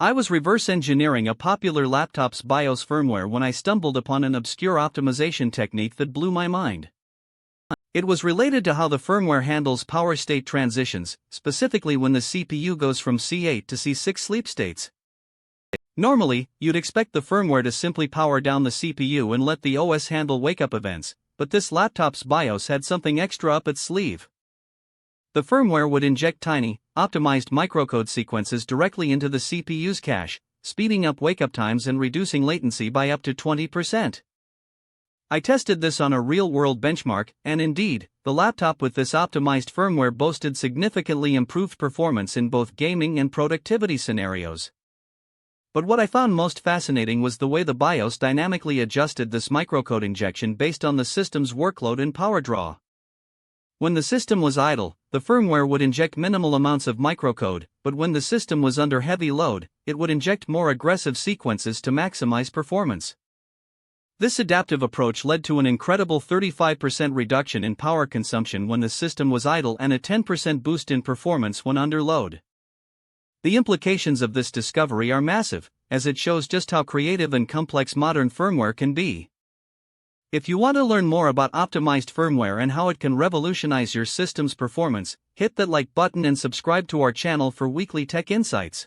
I was reverse engineering a popular laptop's BIOS firmware when I stumbled upon an obscure optimization technique that blew my mind. It was related to how the firmware handles power state transitions, specifically when the CPU goes from C8 to C6 sleep states. Normally, you'd expect the firmware to simply power down the CPU and let the OS handle wake-up events, but this laptop's BIOS had something extra up its sleeve. The firmware would inject tiny, optimized microcode sequences directly into the CPU's cache, speeding up wake-up times and reducing latency by up to 20%. I tested this on a real-world benchmark, and indeed, the laptop with this optimized firmware boasted significantly improved performance in both gaming and productivity scenarios. But what I found most fascinating was the way the BIOS dynamically adjusted this microcode injection based on the system's workload and power draw. When the system was idle, the firmware would inject minimal amounts of microcode, but when the system was under heavy load, it would inject more aggressive sequences to maximize performance. This adaptive approach led to an incredible 35% reduction in power consumption when the system was idle and a 10% boost in performance when under load. The implications of this discovery are massive, as it shows just how creative and complex modern firmware can be. If you want to learn more about optimized firmware and how it can revolutionize your system's performance, hit that like button and subscribe to our channel for weekly tech insights.